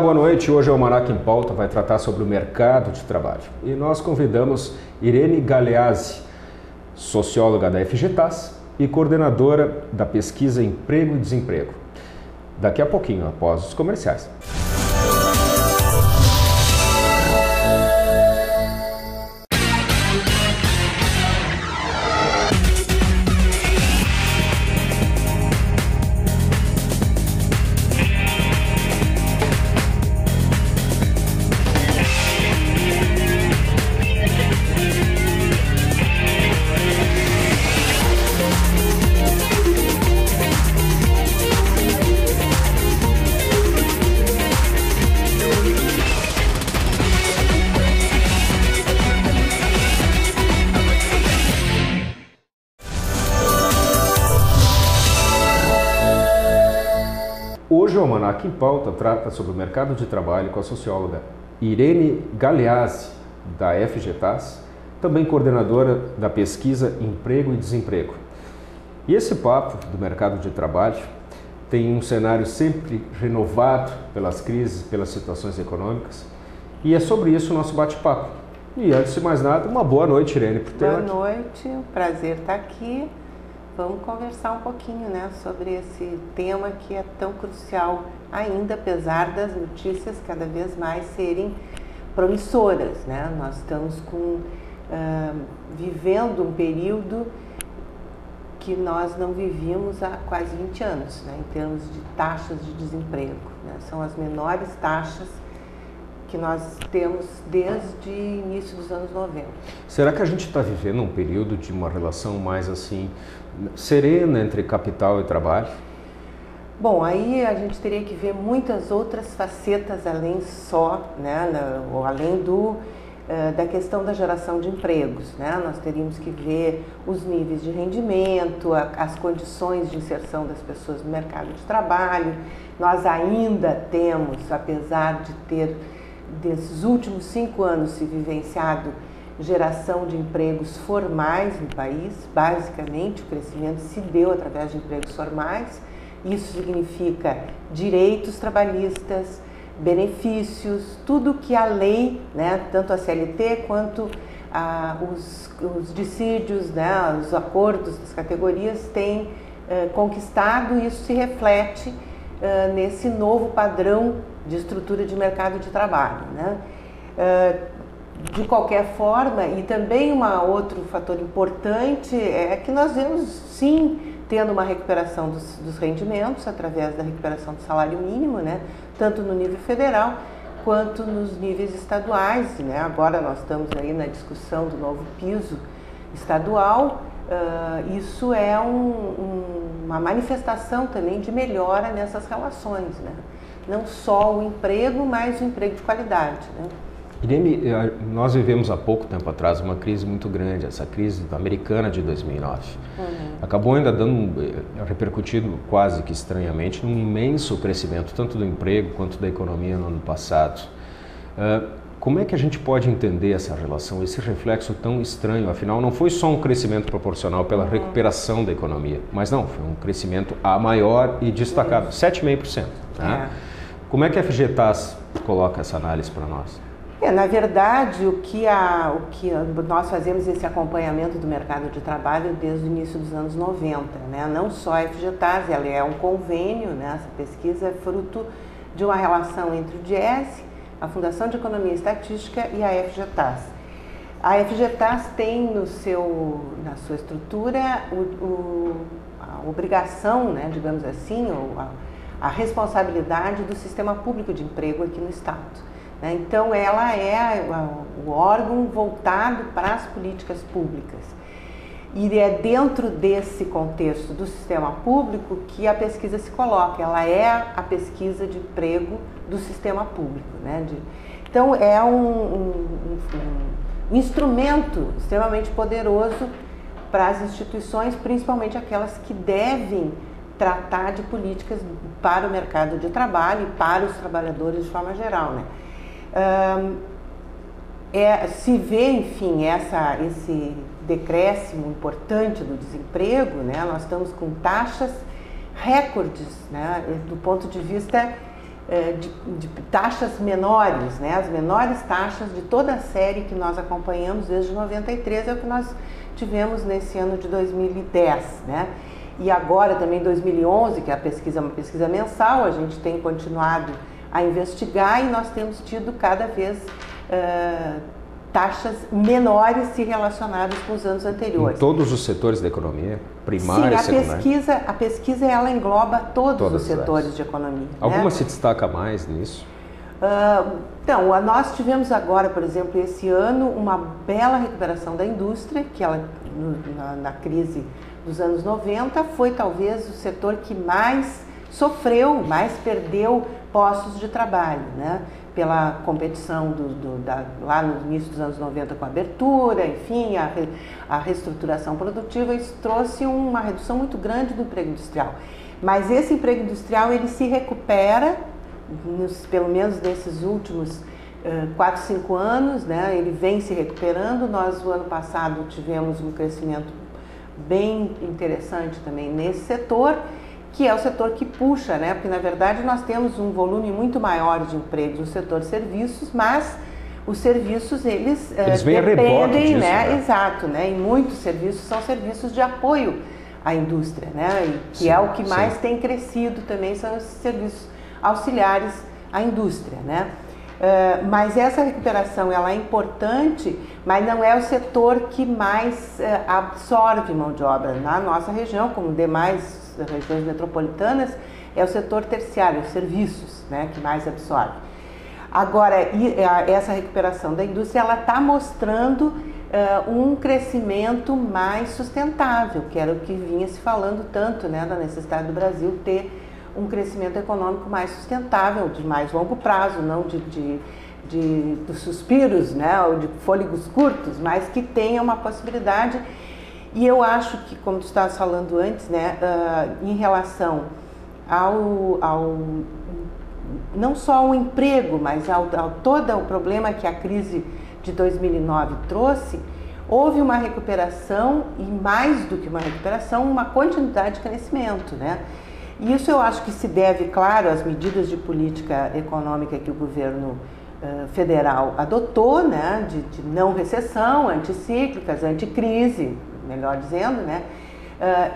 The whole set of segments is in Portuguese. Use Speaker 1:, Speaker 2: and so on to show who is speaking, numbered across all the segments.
Speaker 1: boa noite. Hoje o Almanac em Pauta vai tratar sobre o mercado de trabalho. E nós convidamos Irene Galeazzi, socióloga da FGTAS e coordenadora da pesquisa Emprego e Desemprego. Daqui a pouquinho, após os comerciais. Hoje o Almanac em Pauta trata sobre o mercado de trabalho com a socióloga Irene Galeazzi, da FGTAS, também coordenadora da pesquisa Emprego e Desemprego. E esse papo do mercado de trabalho tem um cenário sempre renovado pelas crises, pelas situações econômicas, e é sobre isso o nosso bate-papo. E antes de mais nada, uma boa noite, Irene.
Speaker 2: Boa noite, um prazer estar aqui. Vamos conversar um pouquinho, né, sobre esse tema que é tão crucial ainda, apesar das notícias cada vez mais serem promissoras, né? Nós estamos vivendo um período que nós não vivíamos há quase 20 anos, né, em termos de taxas de desemprego, né? São as menores taxas que nós temos desde o início dos anos 90.
Speaker 1: Será que a gente está vivendo um período de uma relação mais assim serena entre capital e trabalho?
Speaker 2: Bom, aí a gente teria que ver muitas outras facetas além só, né, ou além da questão da geração de empregos, né? Nós teríamos que ver os níveis de rendimento, as condições de inserção das pessoas no mercado de trabalho. Nós ainda temos, apesar de ter desses últimos 5 anos se vivenciado geração de empregos formais no país, basicamente o crescimento se deu através de empregos formais. Isso significa direitos trabalhistas, benefícios, tudo que a lei, né, tanto a CLT quanto os dissídios, né, os acordos das categorias têm conquistado, e isso se reflete nesse novo padrão de estrutura de mercado de trabalho, né? De qualquer forma, e também outro fator importante é que nós vemos sim tendo uma recuperação dos rendimentos através da recuperação do salário mínimo, né? Tanto no nível federal quanto nos níveis estaduais, né? Agora nós estamos aí na discussão do novo piso estadual. Isso é uma manifestação também de melhora nessas relações, né? Não só o emprego, mas o emprego de qualidade, né?
Speaker 1: Irene, nós vivemos há pouco tempo atrás uma crise muito grande, essa crise americana de 2009. Acabou ainda repercutindo quase que estranhamente num imenso crescimento, tanto do emprego quanto da economia no ano passado. Como é que a gente pode entender essa relação, esse reflexo tão estranho? Afinal, não foi só um crescimento proporcional pela recuperação da economia, mas não, foi um crescimento maior e destacado, 7,5%. Né? Como é que a FGTAS coloca essa análise para nós?
Speaker 2: Na verdade, o que nós fazemos esse acompanhamento do mercado de trabalho desde o início dos anos 90, né? Não só a FGTAS, ela é um convênio, né? Essa pesquisa é fruto de uma relação entre o DIESE, a Fundação de Economia e Estatística, e a FGTAS. A FGTAS tem na sua estrutura a obrigação, né, digamos assim, ou a responsabilidade do sistema público de emprego aqui no Estado. Então, ela é o órgão voltado para as políticas públicas. E é dentro desse contexto do sistema público que a pesquisa se coloca. Ela é a pesquisa de emprego do sistema público, né? Então, é um instrumento extremamente poderoso para as instituições, principalmente aquelas que devem tratar de políticas para o mercado de trabalho e para os trabalhadores de forma geral, né? Se vê, enfim, esse decréscimo importante do desemprego, né? Nós estamos com taxas recordes, né? Do ponto de vista de taxas menores, né? As menores taxas de toda a série que nós acompanhamos desde 93 é o que nós tivemos nesse ano de 2010, né? E agora também 2011, que é uma pesquisa mensal, a gente tem continuado a investigar e nós temos tido cada vez taxas menores se relacionadas com os anos anteriores.
Speaker 1: Em todos os setores da economia, primária,
Speaker 2: secundária? A pesquisa ela engloba todos os setores de economia.
Speaker 1: Alguma
Speaker 2: né?
Speaker 1: se destaca mais nisso?
Speaker 2: Então, nós tivemos agora, por exemplo, esse ano, uma bela recuperação da indústria, que ela, na crise dos anos 90, foi talvez o setor que mais sofreu, mais perdeu postos de trabalho, né? Pela competição lá no início dos anos 90 com a abertura, enfim, a reestruturação produtiva, isso trouxe uma redução muito grande do emprego industrial. Mas esse emprego industrial, ele se recupera, pelo menos nesses últimos 4, 5 anos, né? Ele vem se recuperando. Nós, o ano passado, tivemos um crescimento bem interessante também nesse setor, que é o setor que puxa, né? Porque na verdade nós temos um volume muito maior de empregos no setor de serviços, mas os serviços eles
Speaker 1: vêm
Speaker 2: dependem,
Speaker 1: disso,
Speaker 2: né? Exato, né? E muitos serviços são serviços de apoio à indústria, né? E que é o que mais tem crescido também, são os serviços auxiliares à indústria, né? Mas essa recuperação ela é importante, mas não é o setor que mais absorve mão de obra na nossa região, como demais regiões metropolitanas, é o setor terciário, os serviços, né, que mais absorve. Agora, essa recuperação da indústria, ela está mostrando um crescimento mais sustentável, que era o que vinha se falando tanto, né, da necessidade do Brasil ter um crescimento econômico mais sustentável, de mais longo prazo, não dos suspiros, né, ou de fôlegos curtos, mas que tenha uma possibilidade. E eu acho que, como tu estavas falando antes, né, em relação não só ao emprego, mas ao todo o problema que a crise de 2009 trouxe, houve uma recuperação e, mais do que uma recuperação, uma continuidade de crescimento, né? E isso eu acho que se deve, claro, às medidas de política econômica que o governo federal adotou, né, de não recessão, anticíclicas, anticrise, melhor dizendo, né?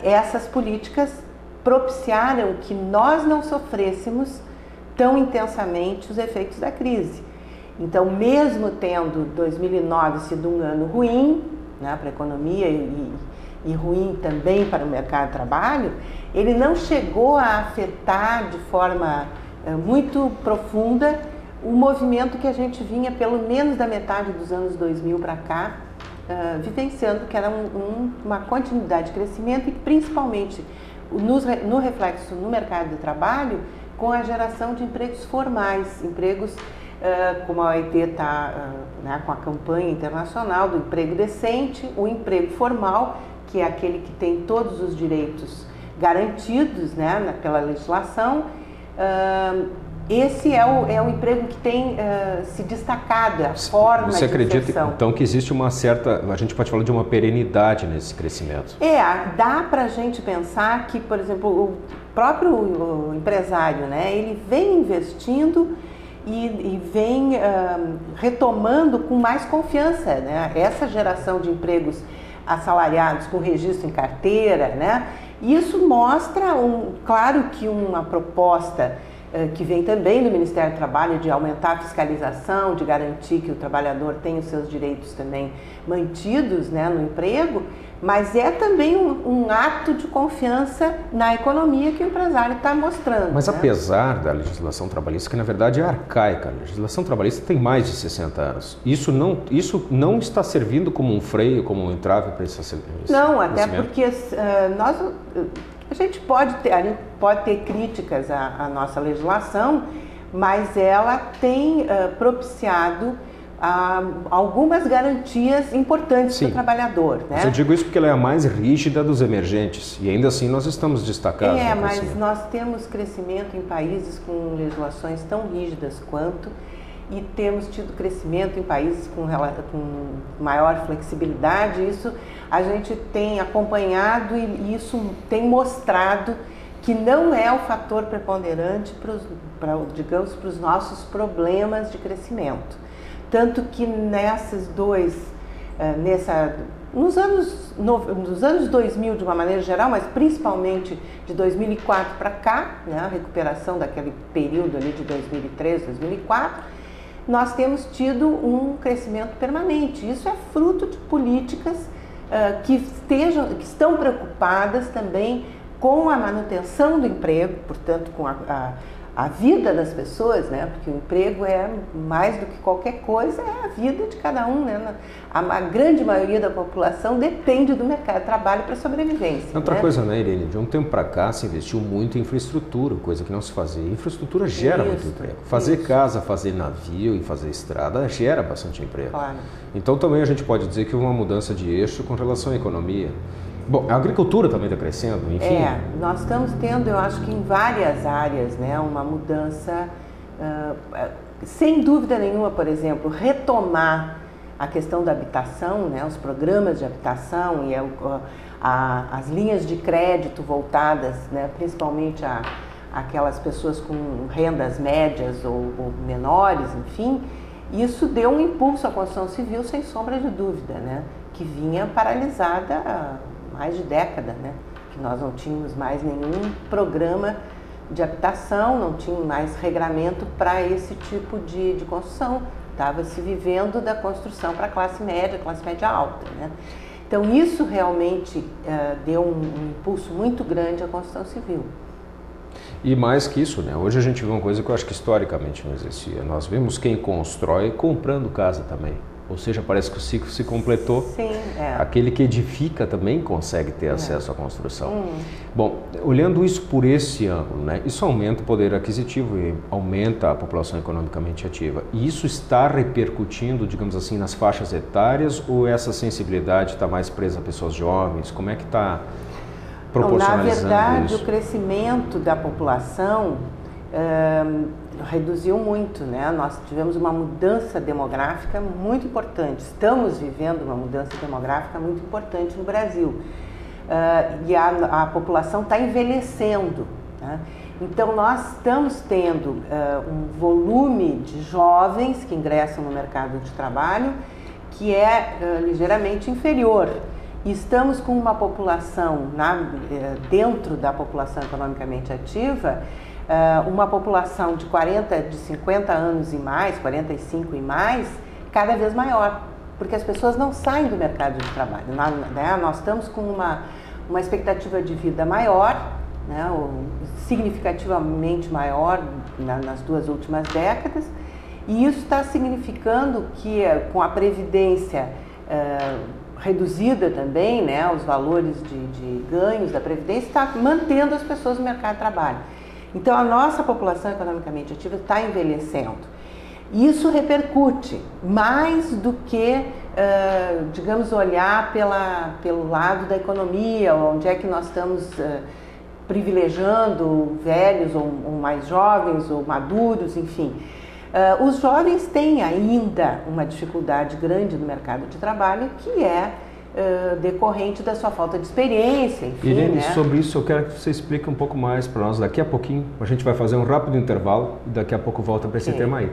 Speaker 2: Essas políticas propiciaram que nós não sofrêssemos tão intensamente os efeitos da crise. Então, mesmo tendo 2009 sido um ano ruim, né, para a economia e ruim também para o mercado de trabalho, ele não chegou a afetar de forma muito profunda o movimento que a gente vinha, pelo menos da metade dos anos 2000 para cá, vivenciando, que era uma continuidade de crescimento e principalmente no reflexo no mercado de trabalho, com a geração de empregos formais, empregos como a OIT está né, com a campanha internacional do emprego decente, o emprego formal, que é aquele que tem todos os direitos garantidos, né, pela legislação. Esse é o emprego que tem se destacado, a forma de inserção.
Speaker 1: Você acredita, então, que existe uma certa, a gente pode falar de uma perenidade nesse crescimento?
Speaker 2: Dá para a gente pensar que, por exemplo, o próprio empresário, né, ele vem investindo e vem retomando com mais confiança, né, essa geração de empregos assalariados com registro em carteira, né? Isso mostra, claro que uma proposta que vem também do Ministério do Trabalho de aumentar a fiscalização, de garantir que o trabalhador tem os seus direitos também mantidos, né, no emprego, mas é também um ato de confiança na economia que o empresário está mostrando.
Speaker 1: Mas
Speaker 2: né?
Speaker 1: Apesar da legislação trabalhista, que na verdade é arcaica, a legislação trabalhista tem mais de 60 anos, isso não está servindo como um freio, como um entrave para esse
Speaker 2: Não, até porque a gente pode ter críticas à nossa legislação, mas ela tem propiciado algumas garantias importantes para o trabalhador. Né?
Speaker 1: Mas eu digo isso porque ela é a mais rígida dos emergentes e ainda assim nós estamos destacados.
Speaker 2: Mas nós temos crescimento em países com legislações tão rígidas quanto, e temos tido crescimento em países com maior flexibilidade. Isso a gente tem acompanhado e isso tem mostrado que não é o fator preponderante digamos, para os nossos problemas de crescimento. Tanto que nos anos 2000 de uma maneira geral, mas principalmente de 2004 para cá, né, a recuperação daquele período ali de 2003, 2004, nós temos tido um crescimento permanente. Isso é fruto de políticas que estão preocupadas também com a manutenção do emprego, portanto, com a vida das pessoas, né? Porque o emprego é mais do que qualquer coisa, é a vida de cada um, né? A grande maioria da população depende do mercado de trabalho para sobrevivência.
Speaker 1: Outra coisa, né, Irene? De um tempo para cá se investiu muito em infraestrutura, coisa que não se fazia. Infraestrutura gera muito emprego. Fazer casa, fazer navio e fazer estrada gera bastante emprego.
Speaker 2: Claro.
Speaker 1: Então também a gente pode dizer que houve uma mudança de eixo com relação à economia. Bom, a agricultura também está crescendo, enfim.
Speaker 2: Nós estamos tendo, eu acho que em várias áreas, né, uma mudança, sem dúvida nenhuma, por exemplo, retomar a questão da habitação, né, os programas de habitação e as linhas de crédito voltadas, né, principalmente aquelas pessoas com rendas médias ou menores, enfim, isso deu um impulso à construção civil, sem sombra de dúvida, né, que vinha paralisada há mais de década, né, que nós não tínhamos mais nenhum programa de habitação, não tínhamos mais regramento para esse tipo de construção. Estava se vivendo da construção para classe média alta, né? Então isso realmente deu um impulso muito grande à construção civil.
Speaker 1: E mais que isso, né? Hoje a gente vê uma coisa que eu acho que historicamente não existia. Nós vemos quem constrói comprando casa também. Ou seja, parece que o ciclo se completou.
Speaker 2: Sim,
Speaker 1: Aquele que edifica também consegue ter acesso à construção. Bom, olhando isso por esse ângulo, né? Isso aumenta o poder aquisitivo e aumenta a população economicamente ativa. E isso está repercutindo, digamos assim, nas faixas etárias, ou essa sensibilidade está mais presa a pessoas jovens? Como é que está proporcionalizando
Speaker 2: Na verdade,
Speaker 1: isso?
Speaker 2: o crescimento da população reduziu muito, né? Nós tivemos uma mudança demográfica muito importante. Estamos vivendo uma mudança demográfica muito importante no Brasil. E a população está envelhecendo, né? Então, nós estamos tendo um volume de jovens que ingressam no mercado de trabalho que é ligeiramente inferior. E estamos com uma população, dentro da população economicamente ativa, uma população de 50 anos e mais, 45 e mais, cada vez maior, porque as pessoas não saem do mercado de trabalho, né? Nós estamos com uma expectativa de vida maior, né? Significativamente maior nas 2 últimas décadas, e isso está significando que com a previdência reduzida também, né? Os valores de ganhos da previdência está mantendo as pessoas no mercado de trabalho. Então, a nossa população economicamente ativa está envelhecendo. Isso repercute mais do que, digamos, olhar pelo lado da economia, onde é que nós estamos privilegiando velhos ou mais jovens ou maduros, enfim. Os jovens têm ainda uma dificuldade grande no mercado de trabalho, que é decorrente da sua falta de experiência, enfim,
Speaker 1: Irene,
Speaker 2: né?
Speaker 1: sobre isso eu quero que você explique um pouco mais para nós. Daqui a pouquinho a gente vai fazer um rápido intervalo e daqui a pouco volta para esse tema aí.